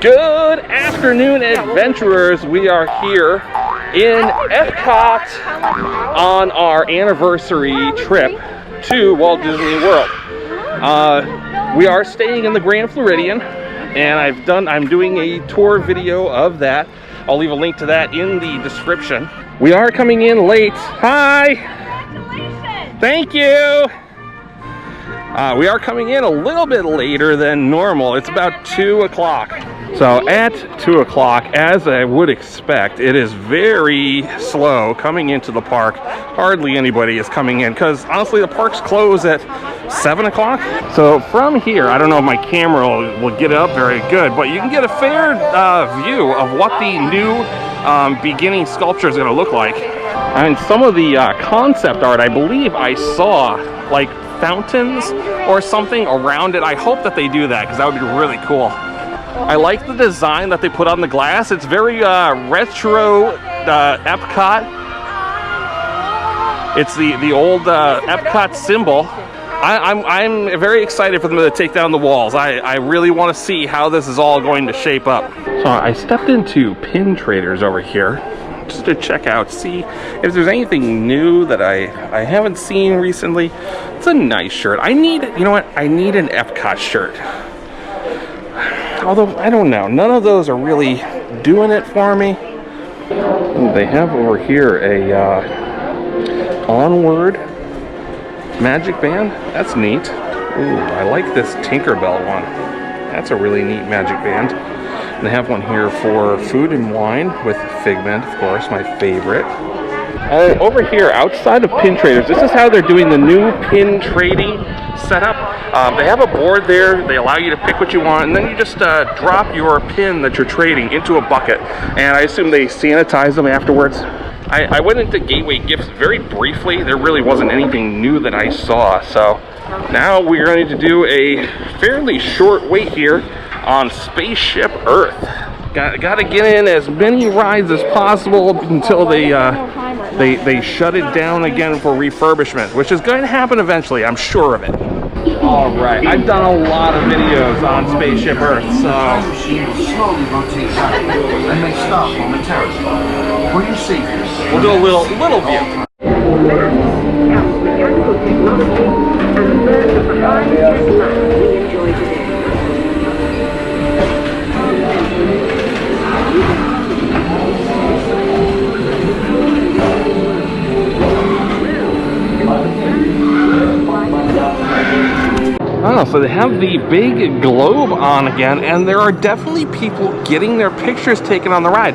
Good afternoon, adventurers. We are here in Epcot on our anniversary trip to Walt Disney World. We are staying in the Grand Floridian, and I'm doing a tour video of that. I'll leave a link to that in the description. We are coming in late. Hi! Thank you! We are coming in a little bit later than normal. It's about 2 o'clock. So at 2 o'clock, as I would expect, it is very slow coming into the park. Hardly anybody is coming in because honestly the parks close at 7 o'clock. So from here, I don't know if my camera will get it up very good, but you can get a fair view of what the new beginning sculpture is going to look like. And some of the concept art, I believe I saw like fountains or something around it. I hope that they do that because that would be really cool. I like the design that they put on the glass. It's very retro Epcot. It's the old Epcot symbol. I'm very excited for them to take down the walls. I really want to see how this is all going to shape up. So I stepped into Pin Traders over here just to check out, see if there's anything new that I haven't seen recently. It's a nice shirt. You know what? I need an Epcot shirt. Although, I don't know, none of those are really doing it for me. They have over here a Onward magic band. That's neat. Ooh, I like this Tinkerbell one. That's a really neat magic band. And they have one here for food and wine with Figment, of course, my favorite. And over here, outside of Pin Traders, this is how they're doing the new pin trading setup. They have a board there. They allow you to pick what you want, and then you just drop your pin that you're trading into a bucket. And I assume they sanitize them afterwards. I went into Gateway Gifts very briefly. There really wasn't anything new that I saw. So now we're going to do a fairly short wait here on Spaceship Earth. Got to get in as many rides as possible until they shut it down again for refurbishment, which is going to happen eventually, I'm sure of it. All right, I've done a lot of videos on Spaceship Earth, so we'll do a little view. Oh, so they have the big globe on again, and there are definitely people getting their pictures taken on the ride.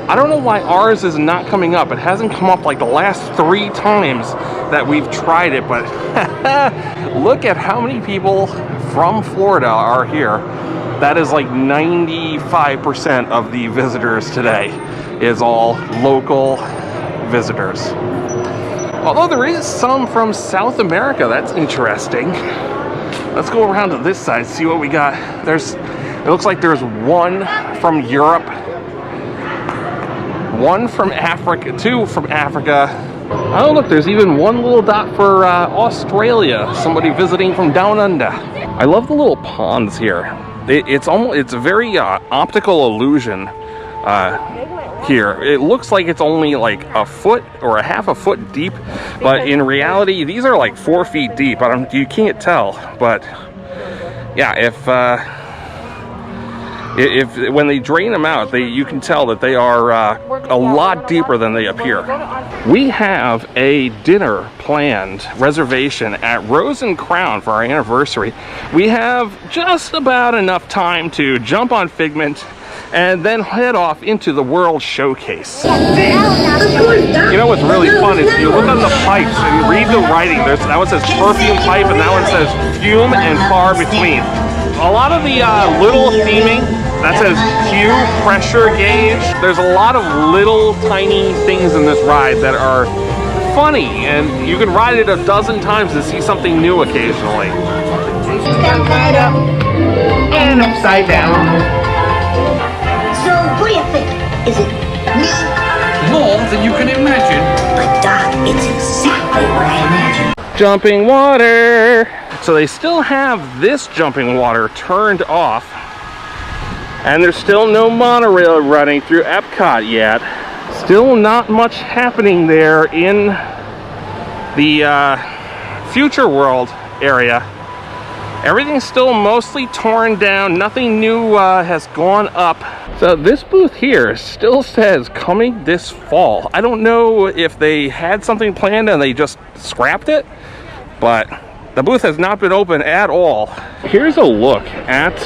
I don't know why ours is not coming up. It hasn't come up like the last 3 times that we've tried it, but look at how many people from Florida are here. That is like 95% of the visitors today is all local visitors. Although there is some from South America. That's interesting. Let's go around to this side, see what we got. It looks like there's one from Europe, one from Africa, 2 from Africa. Oh, look, there's even one little dot for Australia, somebody visiting from down under. I love the little ponds here. It's a very optical illusion here. It looks like it's only like a foot or a half a foot deep, but in reality these are like 4 feet deep. You can't tell, but yeah, if when they drain them out, you can tell that they are a lot deeper than they appear. We have a dinner planned reservation at Rose and Crown for our anniversary. We have just about enough time to jump on Figment and then head off into the World Showcase. You know what's really fun is you look on the pipes and read the writing. That one says perfume pipe, and that one says fume and far between. A lot of the little theming, that says Q, pressure gauge. There's a lot of little tiny things in this ride that are funny, and you can ride it a dozen times to see something new occasionally. Stand right up and upside down. So, what do you think? Is it me? More than you can imagine. But Doc, it's exactly what I imagined. Jumping water. So they still have this jumping water turned off. And there's still no monorail running through Epcot yet. Still not much happening there in the Future World area. Everything's still mostly torn down. Nothing new has gone up. So this booth here still says coming this fall. I don't know if they had something planned and they just scrapped it, but the booth has not been open at all. Here's a look at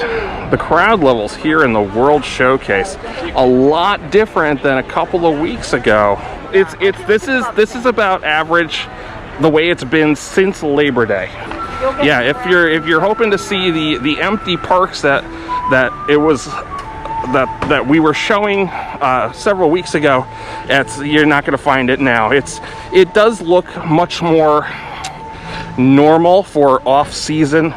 the crowd levels here in the World Showcase. A lot different than a couple of weeks ago. This is about average the way it's been since Labor Day. Yeah, if you're hoping to see the empty parks that we were showing several weeks ago, you're not going to find it now. It does look much more normal for off-season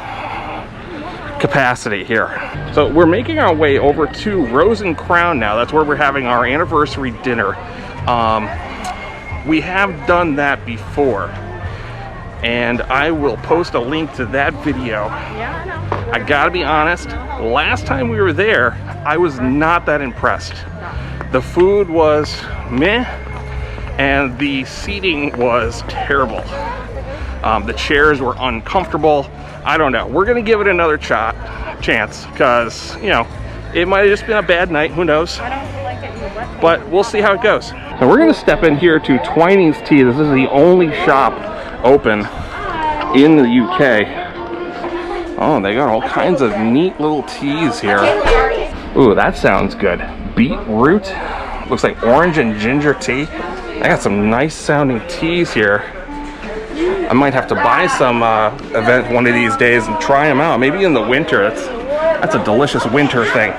capacity here. So we're making our way over to Rose and Crown now. That's where we're having our anniversary dinner. We have done that before, and I will post a link to that video. Yeah, I know. I gotta be honest, last time we were there, I was not that impressed. The food was meh, and the seating was terrible. The chairs were uncomfortable. I don't know. We're gonna give it another chance, because, you know, it might have just been a bad night. Who knows? I don't like it in the wet. But we'll see how it goes. So we're gonna step in here to Twining's Tea. This is the only shop open in the UK. Oh, they got all kinds of neat little teas here. Ooh, that sounds good. Beetroot. Looks like orange and ginger tea. I got some nice sounding teas here. I might have to buy some event one of these days and try them out. Maybe in the winter. That's a delicious winter thing.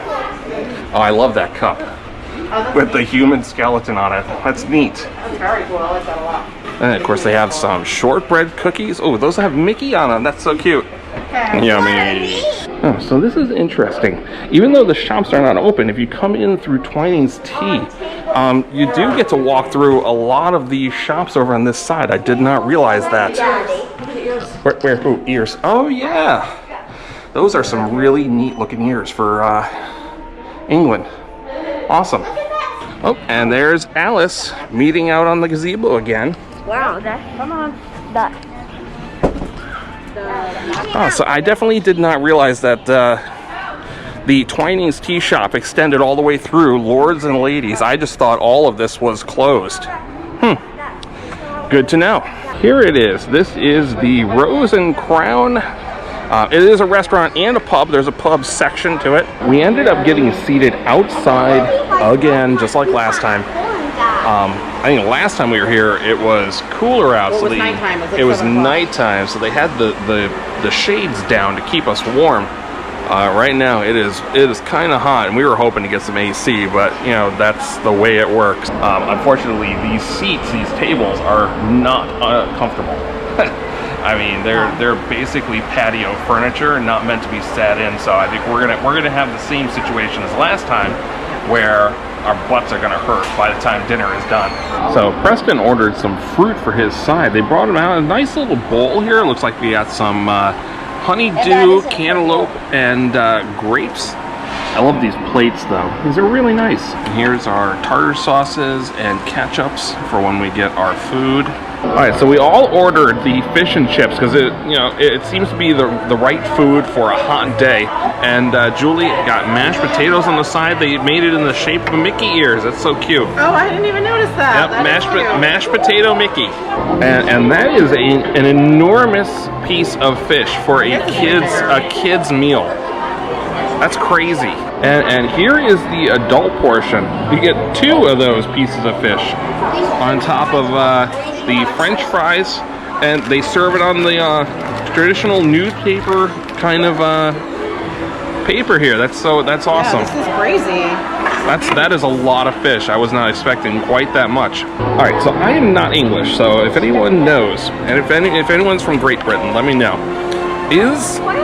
Oh, I love that cup with the human skeleton on it. That's neat. That's very cool. I like that a lot. And of course they have some shortbread cookies. Oh, those have Mickey on them. That's so cute. Okay. Yummy. Oh, so this is interesting. Even though the shops are not open, if you come in through Twining's Tea, you do get to walk through a lot of the shops over on this side. I did not realize that. Where? Oh, ears. Oh, yeah. Those are some really neat looking ears for England. Awesome. Oh, and there's Alice meeting out on the gazebo again. Wow, come on. That. Oh, so I definitely did not realize that the Twining's Tea Shop extended all the way through Lords and Ladies. I just thought all of this was closed. Good to know. Here it is. This is the Rose and Crown. It is a restaurant and a pub. There's a pub section to it. We ended up getting seated outside again, just like last time. I think last time we were here, it was cooler out. Well, so it was nighttime. it was nighttime, so they had the shades down to keep us warm. Right now, it is kind of hot, and we were hoping to get some AC, but you know that's the way it works. Unfortunately, these seats, these tables, are not comfortable. I mean, they're basically patio furniture, not meant to be sat in. So I think we're gonna have the same situation as last time, where our butts are gonna hurt by the time dinner is done. So Preston ordered some fruit for his side. They brought him out a nice little bowl here. It looks like we got some honeydew, cantaloupe, and grapes. I love these plates though. These are really nice. And here's our tartar sauces and ketchups for when we get our food. All right, so we all ordered the fish and chips because it seems to be the right food for a hot day. And Julie got mashed potatoes on the side. They made it in the shape of Mickey ears. That's so cute. Oh, I didn't even notice that. Yep, mashed potato Mickey. And that is an enormous piece of fish for a kid's meal. That's crazy. And here is the adult portion. You get 2 of those pieces of fish on top of the French fries, and they serve it on the traditional newspaper kind of paper here. That's awesome. Yeah, this is crazy. That is a lot of fish. I was not expecting quite that much. All right, so I am not English, so if anyone knows, and if anyone's from Great Britain, let me know.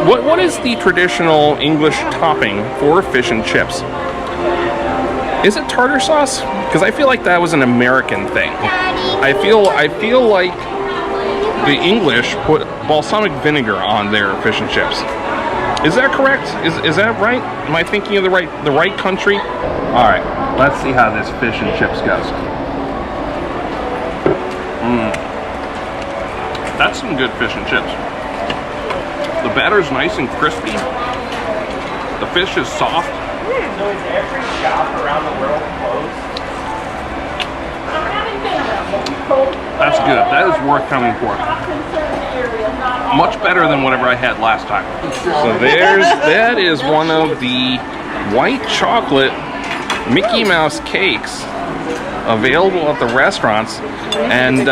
What is the traditional English topping for fish and chips? Is it tartar sauce? Because I feel like that was an American thing. I feel like the English put balsamic vinegar on their fish and chips. Is that correct? Is that right? Am I thinking of the right country? All right, let's see how this fish and chips goes. That's some good fish and chips. The batter's nice and crispy. The fish is soft. So is every shop around the world closed? That's good. That is worth coming for. Much better than whatever I had last time. So that is one of the white chocolate Mickey Mouse cakes available at the restaurants, and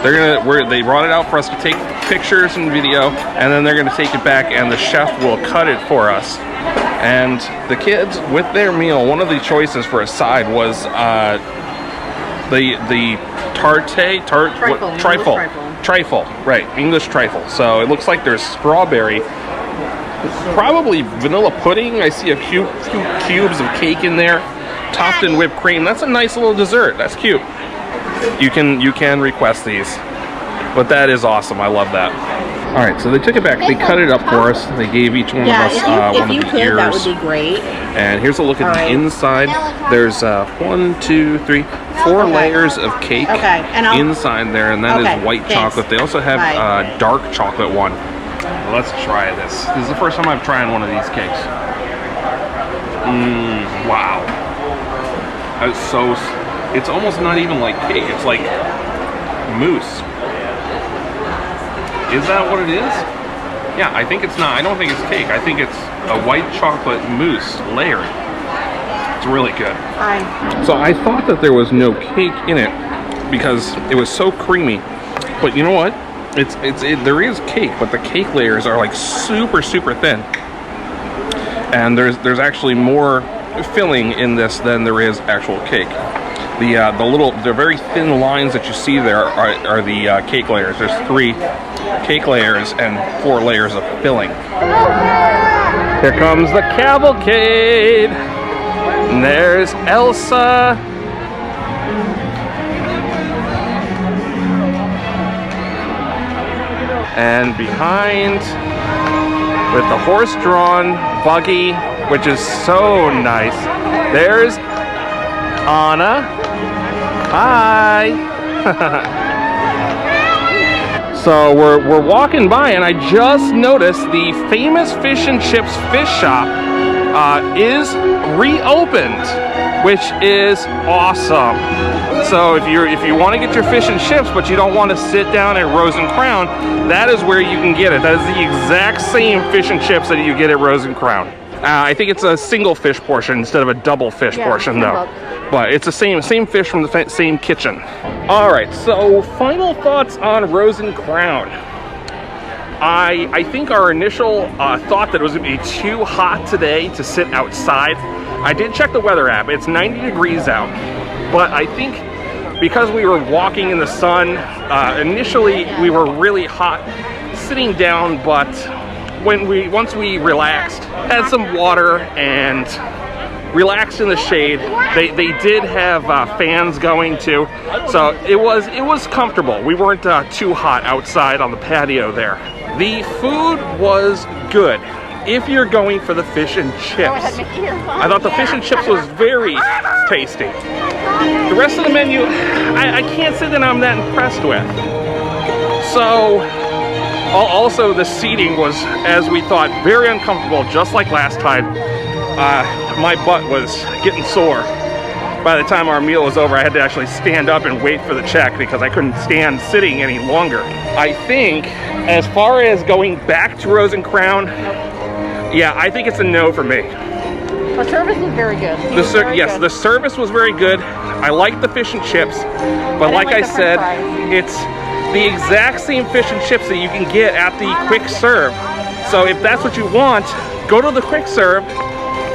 they brought it out for us to take pictures and video, and then they're gonna take it back and the chef will cut it for us. And the kids, with their meal, one of the choices for a side was the trifle, right, English trifle. So it looks like there's strawberry, probably vanilla pudding. I see a few cubes of cake in there, topped in whipped cream. That's a nice little dessert. That's cute. You can request these, but that is awesome. I love that. All right, so they took it back. They cut it up for us. They gave each one of us one of the ears. That would be great. And here's a look at the inside. There's 1, 2, 3, 4 layers of cake inside there, and that is white chocolate. They also have a dark chocolate one. Let's try this. This is the first time I've tried one of these cakes. Wow. It's almost not even like cake. It's like mousse. Is that what it is? Yeah, I think it's not. I don't think it's cake. I think it's a white chocolate mousse layered. It's really good. So I thought that there was no cake in it because it was so creamy. But you know what? There is cake, but the cake layers are like super thin. And there's actually more filling in this than there is actual cake. The very thin lines that you see there are the cake layers. There's 3 cake layers and 4 layers of filling. Here comes the cavalcade. And there's Elsa. And behind, with the horse-drawn buggy, which is so nice, there's Anna. Hi. So we're walking by, and I just noticed the famous Fish and Chips Fish Shop is reopened, which is awesome. So if you want to get your fish and chips, but you don't want to sit down at Rose and Crown, that is where you can get it. That is the exact same fish and chips that you get at Rose and Crown. I think it's a single fish portion instead of a double fish portion, though. But it's the same fish from the same kitchen. All right, so final thoughts on Rose and Crown. I think our initial thought that it was going to be too hot today to sit outside. I did check the weather app. It's 90 degrees out. But I think because we were walking in the sun, initially we were really hot sitting down, but once we relaxed, had some water and relaxed in the shade, they did have fans going too, so it was comfortable. We weren't too hot outside on the patio there. The food was good if you're going for the fish and chips. I thought the fish and chips was very tasty. The rest of the menu, I can't say that I'm that impressed with. So also the seating was, as we thought, very uncomfortable, just like last time. My butt was getting sore. By the time our meal was over, I had to actually stand up and wait for the check because I couldn't stand sitting any longer. I think, as far as going back to Rose and Crown, yeah, I think it's a no for me. The service was very good. The service was very good. I liked the fish and chips, but like I said, it's the exact same fish and chips that you can get at the quick serve. So if that's what you want, go to the quick serve,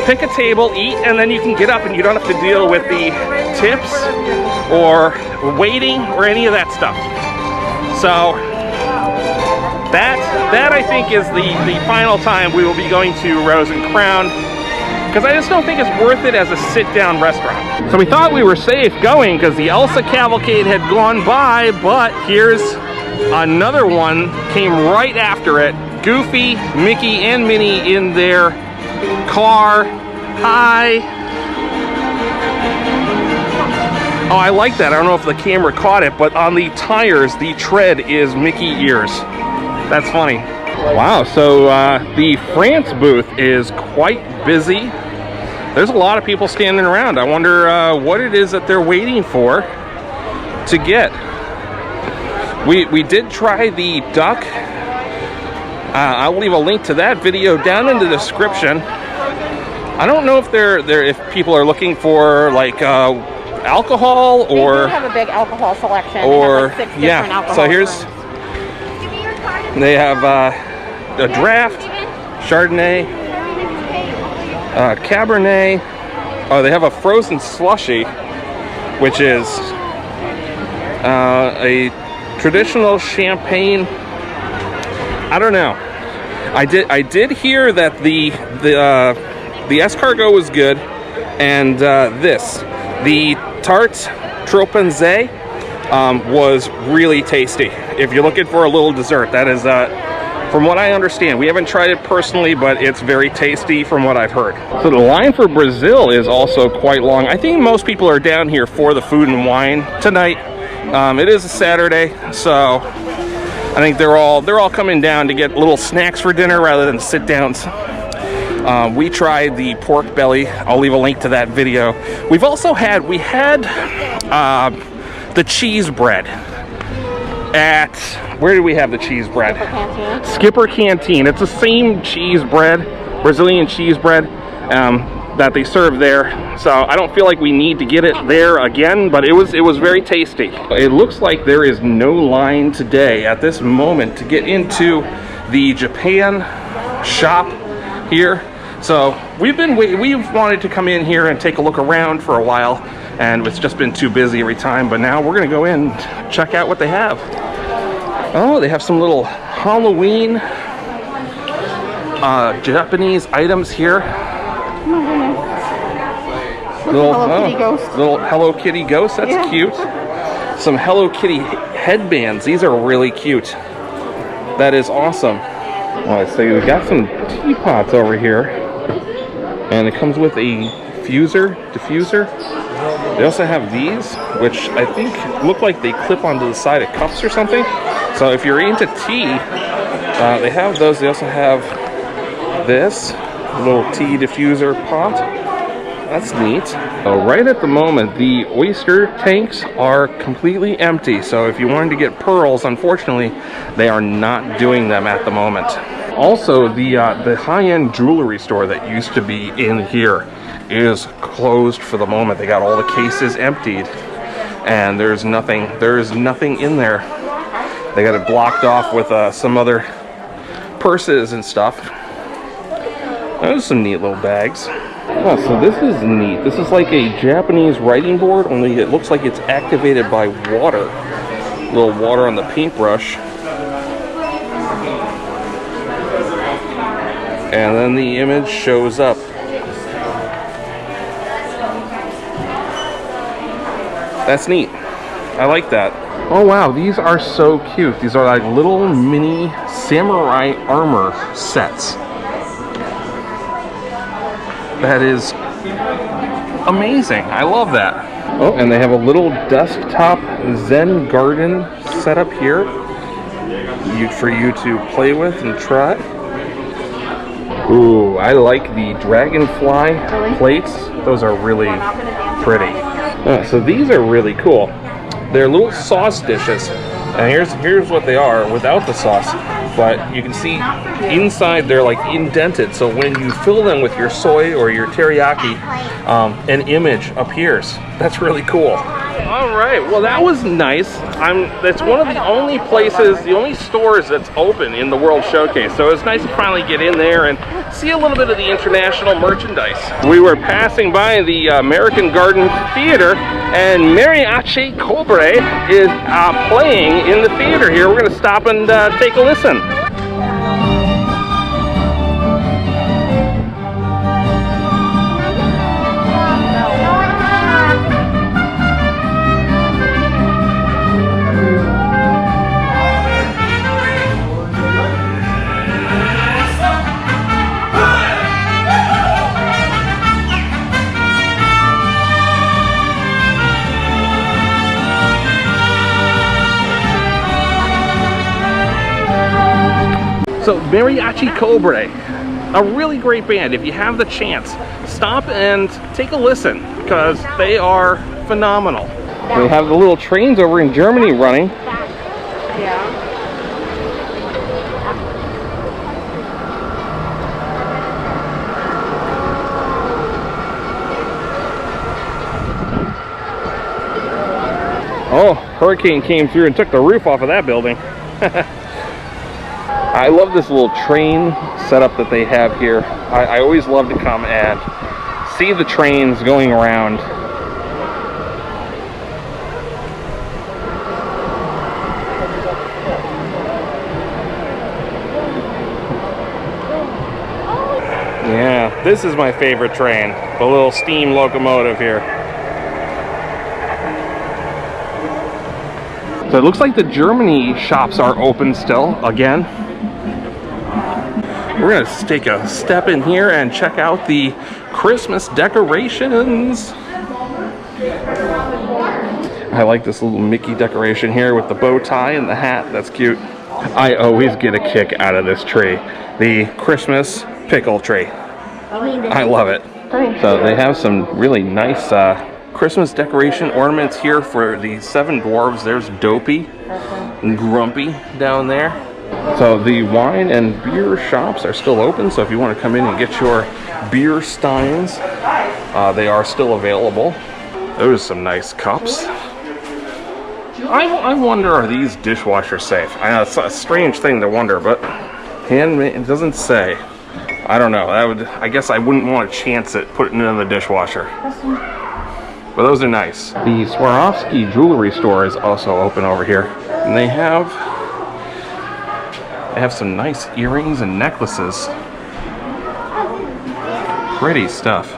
pick a table, eat, and then you can get up and you don't have to deal with the tips or waiting or any of that stuff. So that I think is the final time we will be going to Rose and Crown, because I just don't think it's worth it as a sit-down restaurant. So we thought we were safe going because the Elsa cavalcade had gone by, but here's another one, came right after it, Goofy, Mickey, and Minnie in their car. Hi. Oh, I like that. I don't know if the camera caught it, but on the tires, the tread is Mickey ears. That's funny. Wow, so the France booth is quite busy. There's a lot of people standing around. I wonder what it is that they're waiting for to get. We did try the duck. I'll leave a link to that video down in the description. I don't know if if people are looking for like alcohol or they do have a big alcohol selection. Or they have like 6 different yeah. alcohol So here's brands. they have a draft, Chardonnay, Cabernet. Oh, they have a frozen slushy, which is a traditional champagne. I don't know. I did hear that the escargot was good, and the tarte tropinze was really tasty. If you're looking for a little dessert, that is from what I understand. We haven't tried it personally, but it's very tasty from what I've heard. So the line for Brazil is also quite long. I think most people are down here for the food and wine tonight. It is a Saturday, so I think they're all coming down to get little snacks for dinner rather than sit downs. We tried the pork belly. I'll leave a link to that video. We had the cheese bread at, where did we have the cheese bread? Skipper Canteen. It's the same cheese bread, Brazilian cheese bread that they serve there. So I don't feel like we need to get it there again, but it was very tasty. It looks like there is no line today at this moment to get into the Japan shop here. So we've wanted to come in here and take a look around for a while, and it's just been too busy every time. But now we're gonna go in and check out what they have. Oh, they have some little Halloween Japanese items here. Little Hello Kitty ghost. Little Hello Kitty ghost. That's cute. Some Hello Kitty headbands. These are really cute. That is awesome. Alright, so we got some teapots over here, and it comes with a diffuser. They also have these, which I think look like they clip onto the side of cups or something. So if you're into tea, they have those. They also have this little tea diffuser pot. That's neat. So right at the moment, the oyster tanks are completely empty. So if you wanted to get pearls, unfortunately, they are not doing them at the moment. Also, the high-end jewelry store that used to be in here is closed for the moment. They got all the cases emptied, and there's nothing in there. They got it blocked off with some other purses and stuff. Those are some neat little bags. Oh, so this is neat. This is like a Japanese writing board, only it looks like it's activated by water. A little water on the paintbrush. And then the image shows up. That's neat. I like that. Oh wow, these are so cute. These are like little mini samurai armor sets. That is amazing. I love that. Oh, and they have a little desktop Zen garden set up here for you to play with and try. Ooh, I like the dragonfly plates. Those are really pretty. So these are really cool. They're little sauce dishes. And here's what they are without the sauce. But you can see inside they're like indented. So when you fill them with your soy or your teriyaki, an image appears. That's really cool. All right, well that was nice. That's one of the only places, the only stores that's open in the World Showcase. So it's nice to finally get in there and see a little bit of the international merchandise. We were passing by the American Garden Theater, and Mariachi Cobre is playing in the theater here. We're gonna stop and take a listen. Mariachi Cobre. A really great band. If you have the chance, stop and take a listen because they are phenomenal. We have the little trains over in Germany running. Yeah. Oh, hurricane came through and took the roof off of that building. I love this little train setup that they have here. I always love to come and see the trains going around. Yeah, this is my favorite train, the little steam locomotive here. So it looks like the Germany shops are open still, again. We're gonna take a step in here and check out the Christmas decorations. I like this little Mickey decoration here with the bow tie and the hat. That's cute. I always get a kick out of this tree. The Christmas pickle tree. I love it. So they have some really nice Christmas decoration ornaments here for the 7 dwarves. There's Dopey and Grumpy down there. So the wine and beer shops are still open, so if you want to come in and get your beer steins, they are still available. Those are some nice cups. I wonder, are these dishwasher safe? I know it's a strange thing to wonder, but handmade, it doesn't say. I don't know. I guess I wouldn't want to chance it putting it in the dishwasher. But those are nice. The Swarovski jewelry store is also open over here, and they have some nice earrings and necklaces. Pretty stuff.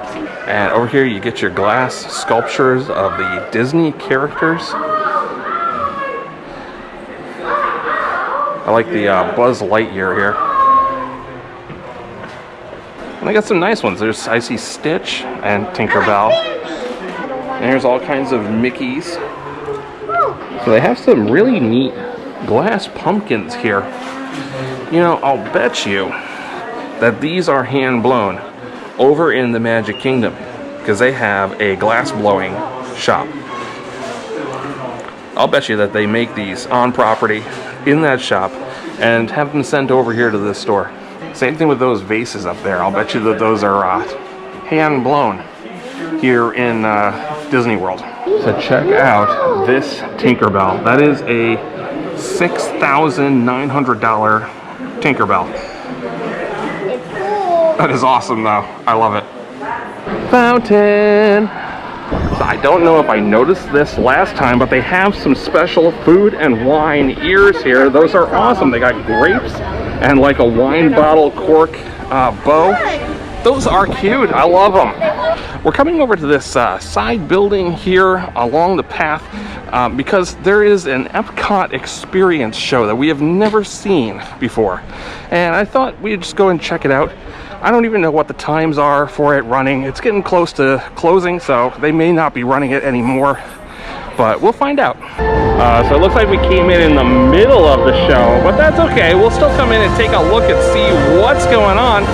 And over here you get your glass sculptures of the Disney characters. I like the Buzz Lightyear here. And they got some nice ones. I see Stitch and Tinkerbell. And here's all kinds of Mickeys. So they have some really neat glass pumpkins here. You know, I'll bet you that these are hand blown over in the Magic Kingdom because they have a glass blowing shop. I'll bet you that they make these on property in that shop and have them sent over here to this store. Same thing with those vases up there. I'll bet you that those are hand blown here in Disney World. So check out this Tinkerbell. That is a $6,900 Tinkerbell. That is awesome though. I love it. Fountain. So I don't know if I noticed this last time, but they have some special food and wine ears here. Those are awesome. They got grapes and like a wine bottle cork bow. Those are cute. I love them. We're coming over to this side building here along the path because there is an Epcot experience show that we have never seen before. And I thought we'd just go and check it out. I don't even know what the times are for it running. It's getting close to closing, so they may not be running it anymore. But we'll find out. So it looks like we came in the middle of the show, but that's okay. We'll still come in and take a look and see what's going on.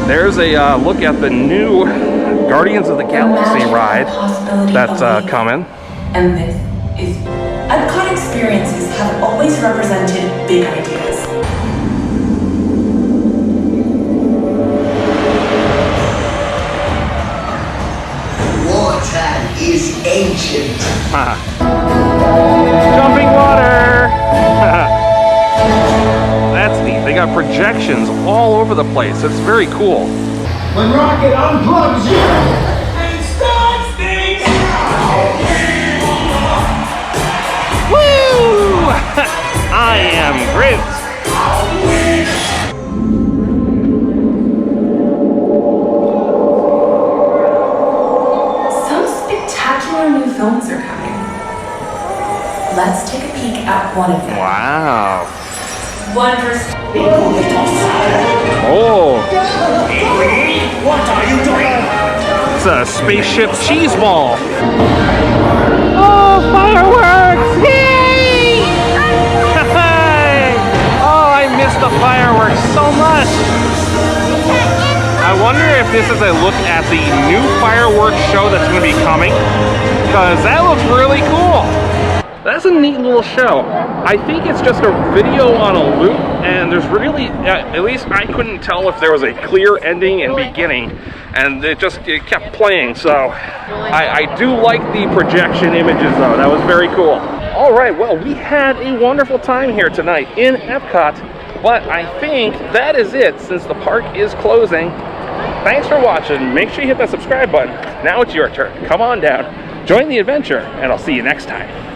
There's a look at the new Guardians of the Galaxy ride that's coming. And this is Epcot experiences have always represented big ideas. Water is ancient. Jumping water! That's neat. They got projections all over the place. It's very cool. When Rocket unplugs you and starts things. Woo! I am Groot. Some spectacular new films are coming. Let's take a peek at one of them. Wow. Wondrous. Oh. What are you doing? It's a spaceship cheese ball. Oh, fireworks! Yay! Oh, I missed the fireworks. so much. I wonder if this is a look at the new fireworks show that's going to be coming, because that looks really cool. That's a neat little show. I think it's just a video on a loop, and there's really, at least I couldn't tell if there was a clear ending and beginning, and it kept playing. So I do like the projection images though. That was very cool. All right, well, we had a wonderful time here tonight in Epcot, but I think that is it since the park is closing. Thanks for watching. Make sure you hit that subscribe button. Now it's your turn. Come on down, join the adventure, and I'll see you next time.